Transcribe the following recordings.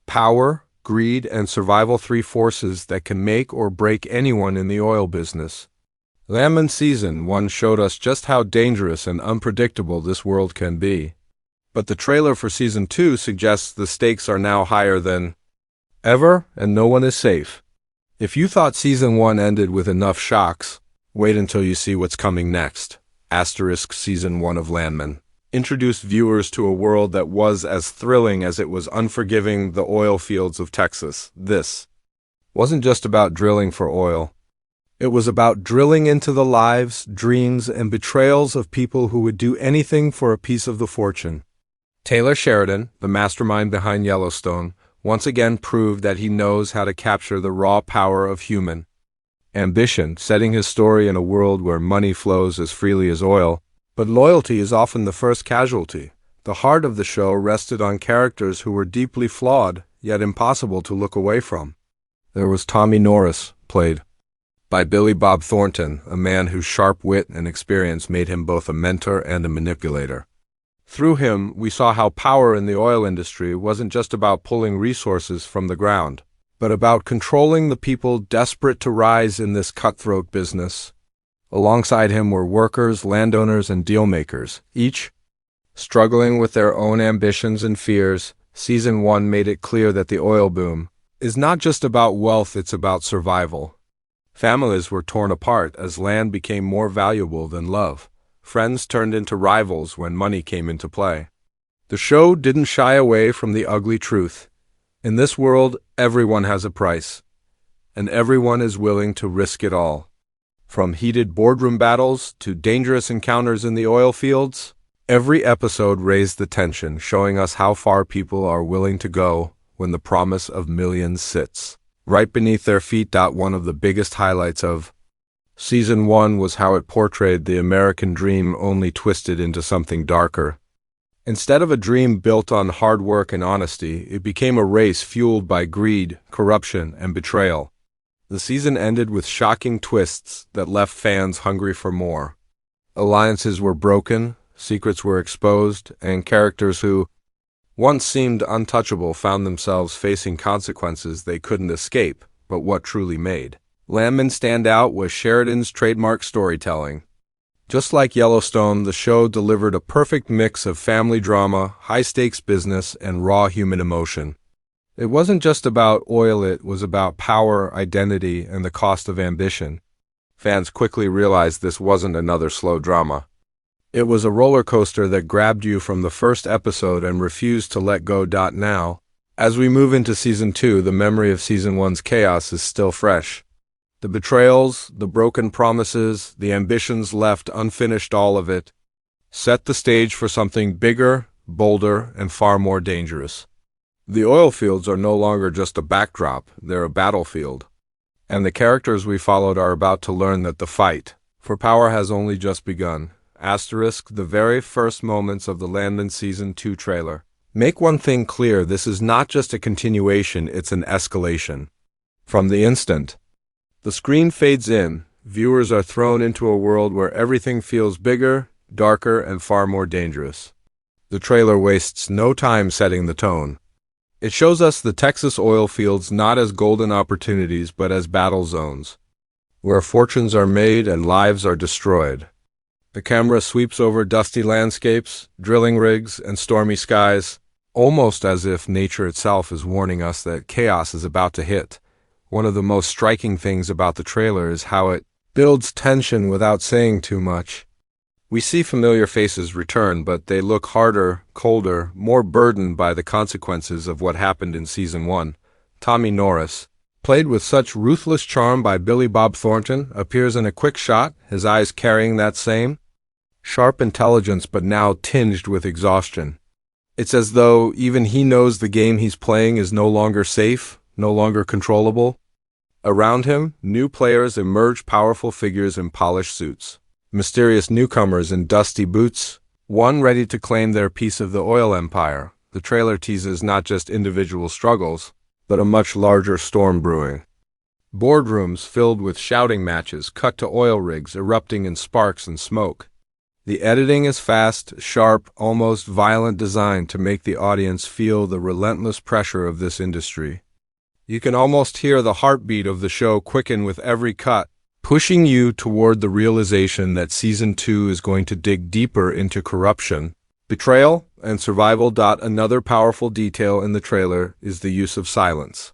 Power, greed, and survival, three forces that can make or break anyone in the oil business. Landman Season 1 showed us just how dangerous and unpredictable this world can be. But the trailer for Season 2 suggests the stakes are now higher than ever, and no one is safe. If you thought Season 1 ended with enough shocks, wait until you see what's coming next. Season 1 of Landman introduced viewers to a world that was as thrilling as it was unforgiving. The oil fields of Texas. This wasn't just about drilling for oil. It was about drilling into the lives, dreams, and betrayals of people who would do anything for a piece of the fortune. Taylor Sheridan, the mastermind behind Yellowstone, once again proved that he knows how to capture the raw power of human ambition, setting his story in a world where money flows as freely as oil. But loyalty is often the first casualty. The heart of the show rested on characters who were deeply flawed, yet impossible to look away from. There was Tommy Norris, played by Billy Bob Thornton, a man whose sharp wit and experience made him both a mentor and a manipulator. Through him, we saw how power in the oil industry wasn't just about pulling resources from the ground, but about controlling the people desperate to rise in this cutthroat business. Alongside him were workers, landowners, and dealmakers, each struggling with their own ambitions and fears. Season 1 made it clear that the oil boom is not just about wealth, it's about survival. Families were torn apart as land became more valuable than love. Friends turned into rivals when money came into play. The show didn't shy away from the ugly truth. In this world, everyone has a price, and everyone is willing to risk it all. From heated boardroom battles to dangerous encounters in the oil fields, every episode raised the tension, showing us how far people are willing to go when the promise of millions sits right beneath their feet. One of the biggest highlights of Season 1 was how it portrayed the American dream, only twisted into something darker. Instead of a dream built on hard work and honesty, it became a race fueled by greed, corruption, and betrayal. The season ended with shocking twists that left fans hungry for more. Alliances were broken, secrets were exposed, and characters who once seemed untouchable found themselves facing consequences they couldn't escape. But what truly made Landman stand out was Sheridan's trademark storytelling. Just like Yellowstone, the show delivered a perfect mix of family drama, high-stakes business, and raw human emotion. It wasn't just about oil, it was about power, identity, and the cost of ambition. Fans quickly realized this wasn't another slow drama. It was a roller coaster that grabbed you from the first episode and refused to let go. Now, as we move into Season 2, the memory of Season 1's chaos is still fresh. The betrayals, the broken promises, the ambitions left unfinished, all of it set the stage for something bigger, bolder, and far more dangerous. The oil fields are no longer just a backdrop, they're a battlefield. And the characters we followed are about to learn that the fight for power has only just begun. The very first moments of the Landman Season 2 trailer make one thing clear: this is not just a continuation, it's an escalation. From the instant the screen fades in, viewers are thrown into a world where everything feels bigger, darker, and far more dangerous. The trailer wastes no time setting the tone. It shows us the Texas oil fields not as golden opportunities but as battle zones, where fortunes are made and lives are destroyed. The camera sweeps over dusty landscapes, drilling rigs, and stormy skies, almost as if nature itself is warning us that chaos is about to hit. One of the most striking things about the trailer is how it builds tension without saying too much. We see familiar faces return, but they look harder, colder, more burdened by the consequences of what happened in Season 1. Tommy Norris, played with such ruthless charm by Billy Bob Thornton, appears in a quick shot, his eyes carrying that same sharp intelligence but now tinged with exhaustion. It's as though even he knows the game he's playing is no longer safe, no longer controllable. Around him, new players emerge, powerful figures in polished suits, mysterious newcomers in dusty boots, one ready to claim their piece of the oil empire. The trailer teases not just individual struggles, but a much larger storm brewing. Boardrooms filled with shouting matches cut to oil rigs erupting in sparks and smoke. The editing is fast, sharp, almost violent, designed to make the audience feel the relentless pressure of this industry. You can almost hear the heartbeat of the show quicken with every cut, pushing you toward the realization that Season 2 is going to dig deeper into corruption, betrayal, and survival. Another powerful detail in the trailer is the use of silence.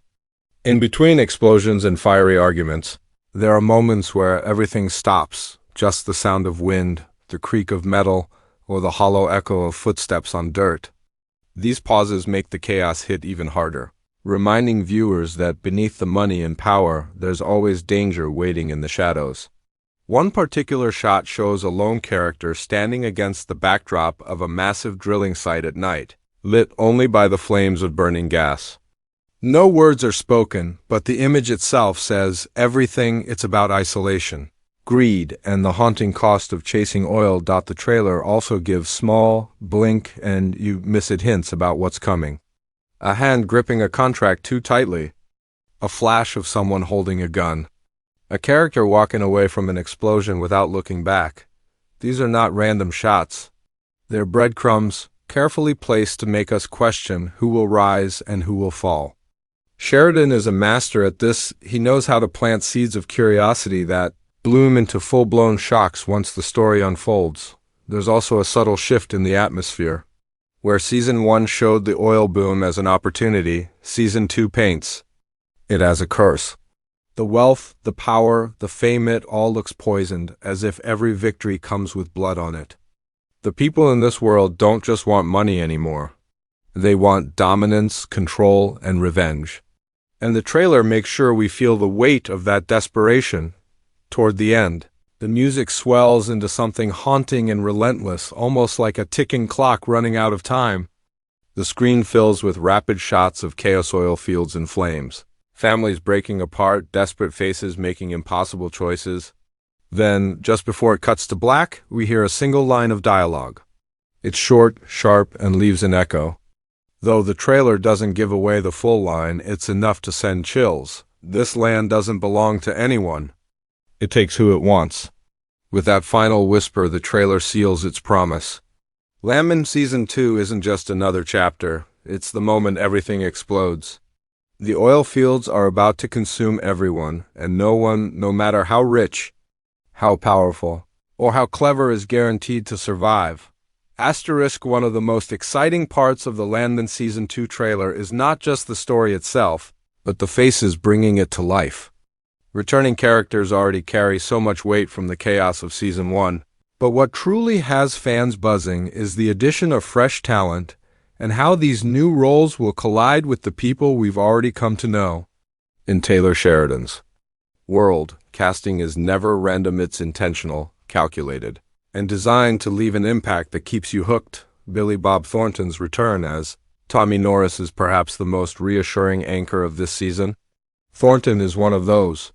In between explosions and fiery arguments, there are moments where everything stops, just the sound of wind, the creak of metal, or the hollow echo of footsteps on dirt. These pauses make the chaos hit even harder, reminding viewers that beneath the money and power, there's always danger waiting in the shadows. One particular shot shows a lone character standing against the backdrop of a massive drilling site at night, lit only by the flames of burning gas. No words are spoken, but the image itself says everything. It's about isolation, greed, and the haunting cost of chasing oil. The trailer also gives small, blink and you miss it hints about what's coming. A hand gripping a contract too tightly. A flash of someone holding a gun. A character walking away from an explosion without looking back. These are not random shots. They're breadcrumbs, carefully placed to make us question who will rise and who will fall. Sheridan is a master at this. He knows how to plant seeds of curiosity that bloom into full-blown shocks once the story unfolds. There's also a subtle shift in the atmosphere. Where Season 1 showed the oil boom as an opportunity, Season 2 paints it as a curse. The wealth, the power, the fame, it all looks poisoned, as if every victory comes with blood on it. The people in this world don't just want money anymore. They want dominance, control, and revenge. And the trailer makes sure we feel the weight of that desperation. Toward the end, the music swells into something haunting and relentless, almost like a ticking clock running out of time. The screen fills with rapid shots of chaos, oil fields in flames, families breaking apart, desperate faces making impossible choices. Then, just before it cuts to black, we hear a single line of dialogue. It's short, sharp, and leaves an echo. Though the trailer doesn't give away the full line, it's enough to send chills. This land doesn't belong to anyone. It takes who it wants. With that final whisper, the trailer seals its promise. Landman Season 2 isn't just another chapter. It's the moment everything explodes. The oil fields are about to consume everyone, and no one, no matter how rich, how powerful, or how clever, is guaranteed to survive. One of the most exciting parts of the Landman Season 2 trailer is not just the story itself, but the faces bringing it to life. Returning characters already carry so much weight from the chaos of Season 1, but what truly has fans buzzing is the addition of fresh talent and how these new roles will collide with the people we've already come to know. In Taylor Sheridan's world, casting is never random, it's intentional, calculated, and designed to leave an impact that keeps you hooked. Billy Bob Thornton's return as Tommy Norris is perhaps the most reassuring anchor of this season. Thornton is one of those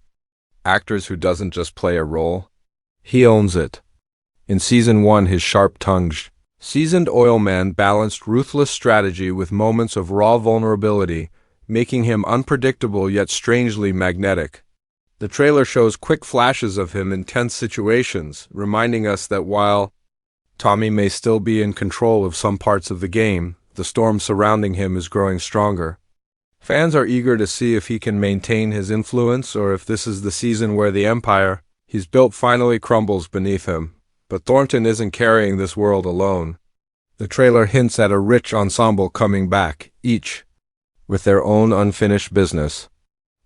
actors who doesn't just play a role, he owns it. In Season 1, his sharp-tongued, seasoned oilman balanced ruthless strategy with moments of raw vulnerability, making him unpredictable yet strangely magnetic. The trailer shows quick flashes of him in tense situations, reminding us that while Tommy may still be in control of some parts of the game, the storm surrounding him is growing stronger. Fans are eager to see if he can maintain his influence or if this is the season where the empire he's built finally crumbles beneath him. But Thornton isn't carrying this world alone. The trailer hints at a rich ensemble coming back, each with their own unfinished business.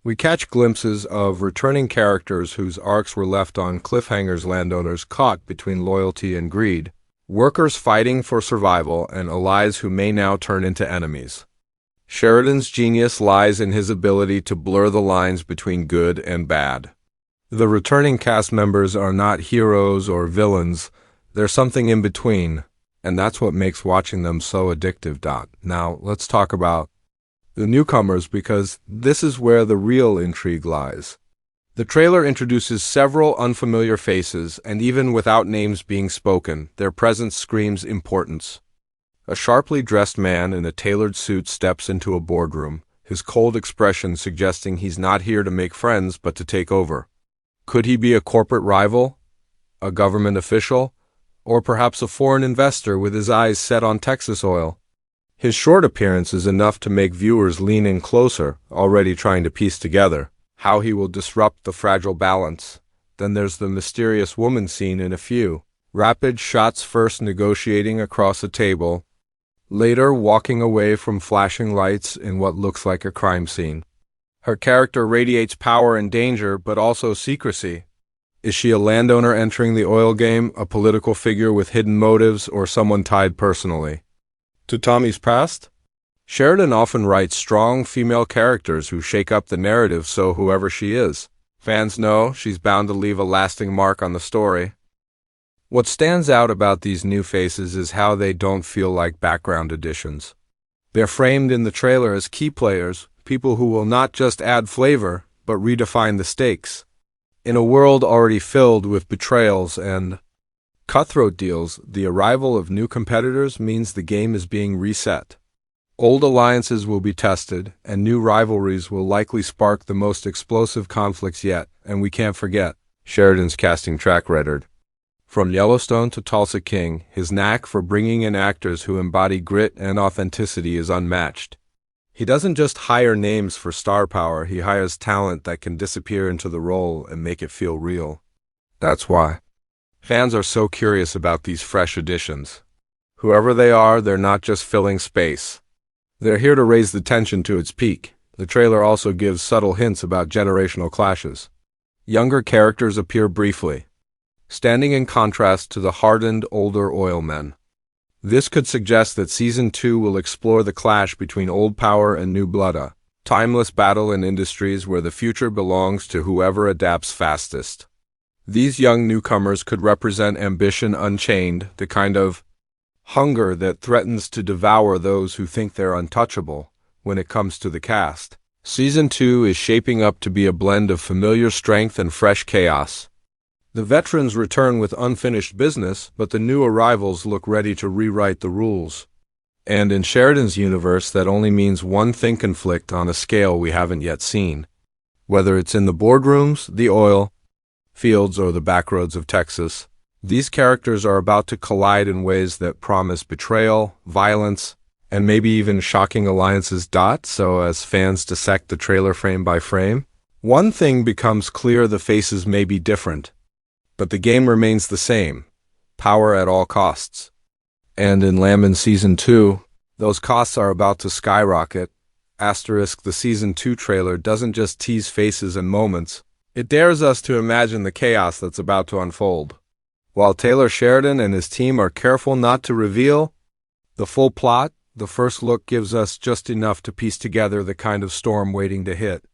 We catch glimpses of returning characters whose arcs were left on cliffhangers, landowners caught between loyalty and greed, workers fighting for survival, and allies who may now turn into enemies. Sheridan's genius lies in his ability to blur the lines between good and bad. The returning cast members are not heroes or villains, they're something in between, and that's what makes watching them so addictive. Now, let's talk about the newcomers, because this is where the real intrigue lies. The trailer introduces several unfamiliar faces, and even without names being spoken, their presence screams importance. A sharply dressed man in a tailored suit steps into a boardroom, his cold expression suggesting he's not here to make friends but to take over. Could he be a corporate rival, a government official, Or perhaps a foreign investor with his eyes set on Texas oil. His short appearance is enough to make viewers lean in closer, already trying to piece together how he will disrupt the fragile balance. Then there's the mysterious woman scene in a few rapid shots, first negotiating across a table, later walking away from flashing lights in what looks like a crime scene. Her character radiates power and danger, but also secrecy. Is she a landowner entering the oil game, a political figure with hidden motives, or someone tied personally to Tommy's past? Sheridan often writes strong female characters who shake up the narrative, so whoever she is, fans know she's bound to leave a lasting mark on the story. What stands out about these new faces is how they don't feel like background additions. They're framed in the trailer as key players, people who will not just add flavor, but redefine the stakes. In a world already filled with betrayals and cutthroat deals, the arrival of new competitors means the game is being reset. Old alliances will be tested, and new rivalries will likely spark the most explosive conflicts yet, and we can't forget Sheridan's casting track record. From Yellowstone to Tulsa King, his knack for bringing in actors who embody grit and authenticity is unmatched. He doesn't just hire names for star power, he hires talent that can disappear into the role and make it feel real. That's why fans are so curious about these fresh additions. Whoever they are, they're not just filling space. They're here to raise the tension to its peak. The trailer also gives subtle hints about generational clashes. Younger characters appear briefly, standing in contrast to the hardened older oil men. This could suggest that Season 2 will explore the clash between old power and new blood, a timeless battle in industries where the future belongs to whoever adapts fastest. These young newcomers could represent ambition unchained, the kind of hunger that threatens to devour those who think they're untouchable when it comes to the cast. Season 2 is shaping up to be a blend of familiar strength and fresh chaos. The veterans return with unfinished business, but the new arrivals look ready to rewrite the rules. And in Sheridan's universe, that only means one thing: conflict on a scale we haven't yet seen. Whether it's in the boardrooms, the oil fields, or the backroads of Texas, these characters are about to collide in ways that promise betrayal, violence, and maybe even shocking alliances. So as fans dissect the trailer frame by frame, one thing becomes clear: the faces may be different, but the game remains the same: power at all costs. And in Landman Season 2, those costs are about to skyrocket. The Season 2 trailer doesn't just tease faces and moments, it dares us to imagine the chaos that's about to unfold. While Taylor Sheridan and his team are careful not to reveal the full plot, the first look gives us just enough to piece together the kind of storm waiting to hit.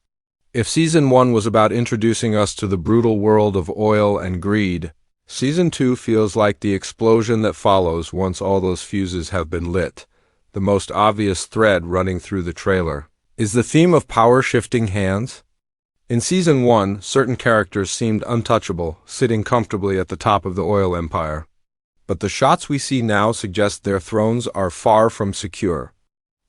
If Season 1 was about introducing us to the brutal world of oil and greed, Season 2 feels like the explosion that follows once all those fuses have been lit. The most obvious thread running through the trailer is the theme of power shifting hands. In Season 1, certain characters seemed untouchable, sitting comfortably at the top of the oil empire. But the shots we see now suggest their thrones are far from secure.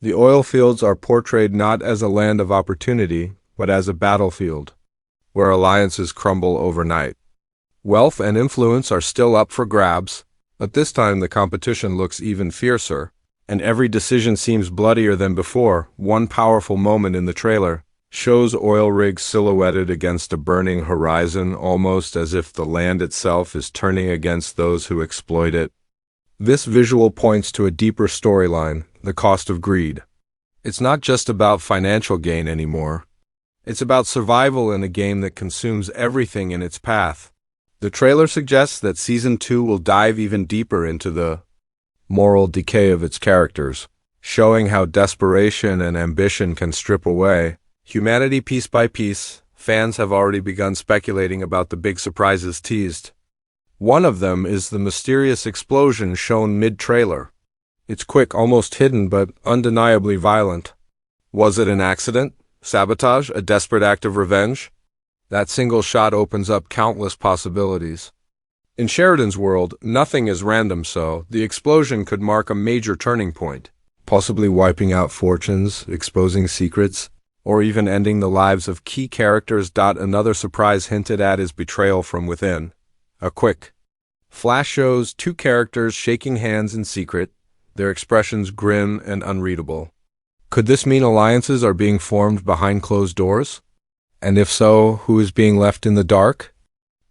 The oil fields are portrayed not as a land of opportunity, but as a battlefield, where alliances crumble overnight. Wealth and influence are still up for grabs, but this time the competition looks even fiercer, and every decision seems bloodier than before. One powerful moment in the trailer shows oil rigs silhouetted against a burning horizon, almost as if the land itself is turning against those who exploit it. This visual points to a deeper storyline: the cost of greed. It's not just about financial gain anymore. It's about survival in a game that consumes everything in its path. The trailer suggests that Season 2 will dive even deeper into the moral decay of its characters, showing how desperation and ambition can strip away humanity piece by piece. Fans have already begun speculating about the big surprises teased. One of them is the mysterious explosion shown mid-trailer. It's quick, almost hidden, but undeniably violent. Was it an accident? Sabotage? A desperate act of revenge? That single shot opens up countless possibilities. In Sheridan's world, nothing is random, so the explosion could mark a major turning point, possibly wiping out fortunes, exposing secrets, or even ending the lives of key characters. Another surprise hinted at is betrayal from within. A quick Flash shows two characters shaking hands in secret, their expressions grim and unreadable. Could this mean alliances are being formed behind closed doors? And if so, who is being left in the dark?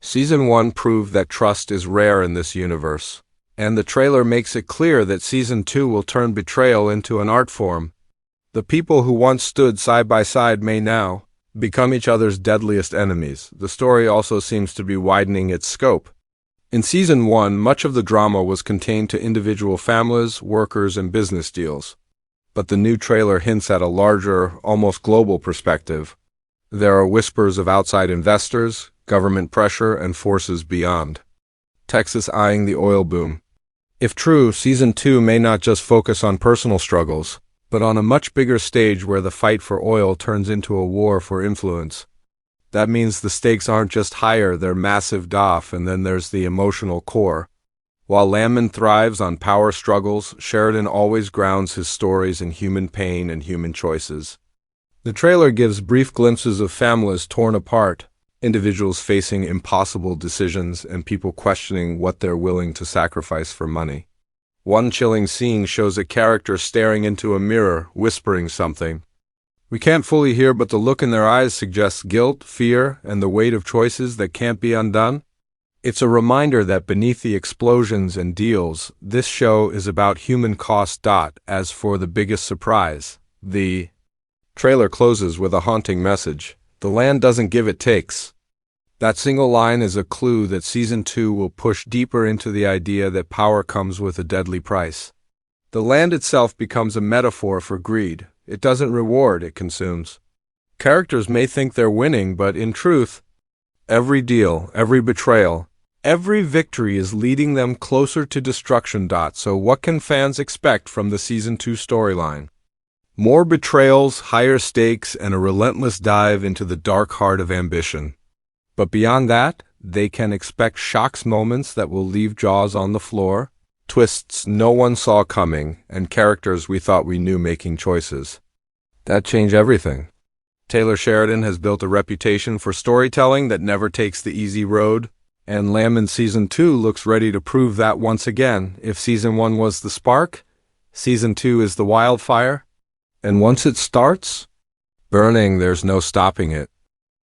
Season 1 proved that trust is rare in this universe, and the trailer makes it clear that Season 2 will turn betrayal into an art form. The people who once stood side by side may now become each other's deadliest enemies. The story also seems to be widening its scope. In Season 1, much of the drama was contained to individual families, workers, and business deals. But the new trailer hints at a larger, almost global perspective. There are whispers of outside investors, government pressure, and forces beyond. Texas eyeing the oil boom. If true, Season 2 may not just focus on personal struggles, but on a much bigger stage where the fight for oil turns into a war for influence. That means the stakes aren't just higher, they're massive doff, and then there's the emotional core. While Landman thrives on power struggles, Sheridan always grounds his stories in human pain and human choices. The trailer gives brief glimpses of families torn apart, individuals facing impossible decisions, and people questioning what they're willing to sacrifice for money. One chilling scene shows a character staring into a mirror, whispering something. We can't fully hear, but the look in their eyes suggests guilt, fear, and the weight of choices that can't be undone. It's a reminder that beneath the explosions and deals, this show is about human cost. As for the biggest surprise, the trailer closes with a haunting message. The land doesn't give, it takes. That single line is a clue that Season 2 will push deeper into the idea that power comes with a deadly price. The land itself becomes a metaphor for greed. It doesn't reward, it consumes. Characters may think they're winning, but in truth, every deal, every betrayal, every victory is leading them closer to destruction. So what can fans expect from the Season 2 storyline? More betrayals, higher stakes, and a relentless dive into the dark heart of ambition. But beyond that, they can expect shocks, moments that will leave jaws on the floor, twists no one saw coming, and characters we thought we knew making choices that change everything. Taylor Sheridan has built a reputation for storytelling that never takes the easy road, and Landman Season 2 looks ready to prove that once again. If Season 1 was the spark, Season 2 is the wildfire, and once it starts burning, there's no stopping it.